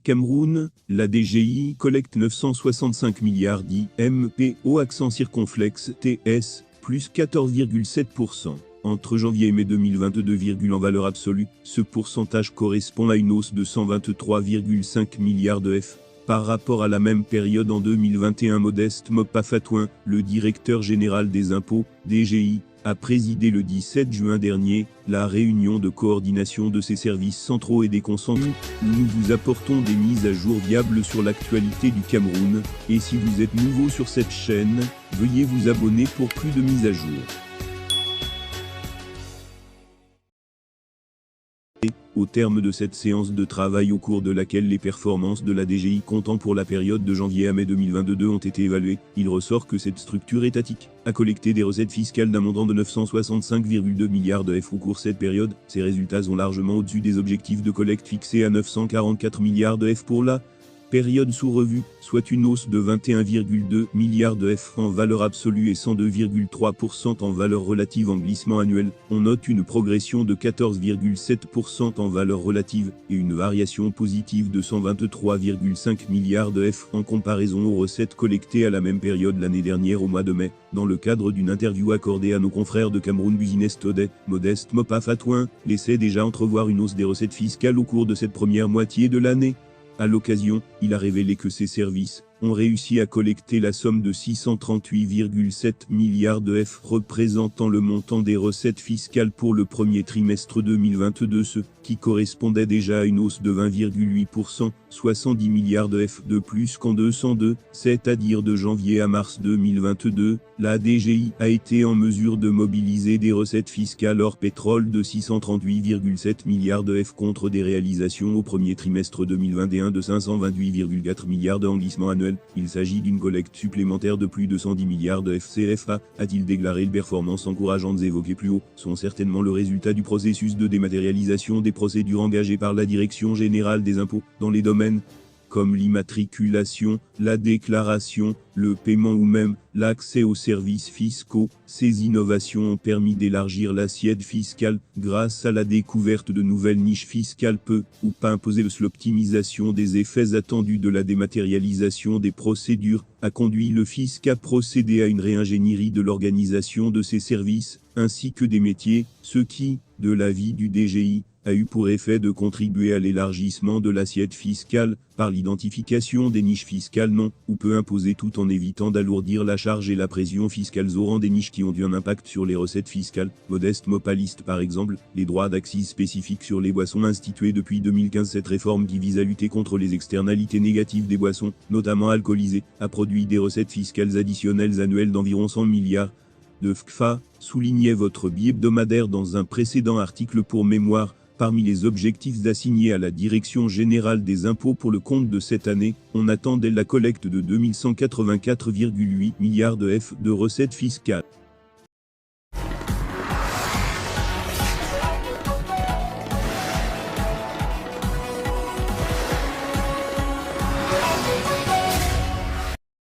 Cameroun, la DGI collecte 965 milliards d'IMP au accent circonflexe TS, plus 14,7%. Entre janvier et mai 2022, en valeur absolue, ce pourcentage correspond à une hausse de 123,5 milliards de F. Par rapport à la même période en 2021, Modeste Mopafatouin, le directeur général des impôts, DGI, a présidé le 17 juin dernier la réunion de coordination de ses services centraux et déconcentrés, où nous vous apportons des mises à jour fiables sur l'actualité du Cameroun, et si vous êtes nouveau sur cette chaîne, veuillez vous abonner pour plus de mises à jour. Au terme de cette séance de travail au cours de laquelle les performances de la DGI comptant pour la période de janvier à mai 2022 ont été évaluées, il ressort que cette structure étatique a collecté des recettes fiscales d'un montant de 965,2 milliards de F au cours de cette période. Ces résultats sont largement au-dessus des objectifs de collecte fixés à 944 milliards de F pour la période sous revue, soit une hausse de 21,2 milliards de F en valeur absolue et 102,3% en valeur relative en glissement annuel. On note une progression de 14,7% en valeur relative et une variation positive de 123,5 milliards de F en comparaison aux recettes collectées à la même période l'année dernière au mois de mai. Dans le cadre d'une interview accordée à nos confrères de Cameroun Business Today, Modeste Mopafatouin laissait déjà entrevoir une hausse des recettes fiscales au cours de cette première moitié de l'année. À l'occasion, il a révélé que ses services ont réussi à collecter la somme de 638,7 milliards de F représentant le montant des recettes fiscales pour le premier trimestre 2022, ce qui correspondait déjà à une hausse de 20,8%, 70 milliards de F de plus qu'en 202, c'est-à-dire de janvier à mars 2022. La DGI a été en mesure de mobiliser des recettes fiscales hors pétrole de 638,7 milliards de F contre des réalisations au premier trimestre 2021 de 528,4 milliards de glissement annuel. Il s'agit d'une collecte supplémentaire de plus de 110 milliards de FCFA, a-t-il déclaré. Les performances encourageantes évoquées plus haut sont certainement le résultat du processus de dématérialisation des procédures engagées par la Direction générale des impôts dans les domaines comme l'immatriculation, la déclaration, le paiement ou même l'accès aux services fiscaux. Ces innovations ont permis d'élargir l'assiette fiscale grâce à la découverte de nouvelles niches fiscales peu ou pas imposées. L'optimisation des effets attendus de la dématérialisation des procédures a conduit le fisc à procéder à une réingénierie de l'organisation de ses services ainsi que des métiers, ce qui, de l'avis du DGI, a eu pour effet de contribuer à l'élargissement de l'assiette fiscale par l'identification des niches fiscales non ou peu imposées tout en évitant d'alourdir la charge et la pression fiscale au rang des niches qui ont eu un impact sur les recettes fiscales. Modeste Mopaliste par exemple, les droits d'accise spécifiques sur les boissons institués depuis 2015. Cette réforme qui vise à lutter contre les externalités négatives des boissons, notamment alcoolisées, a produit des recettes fiscales additionnelles annuelles d'environ 100 milliards de FCFA, soulignait votre bi-hebdomadaire dans un précédent article. Pour mémoire, parmi les objectifs assignés à la Direction générale des impôts pour le compte de cette année, on attendait la collecte de 2184,8 milliards de F de recettes fiscales.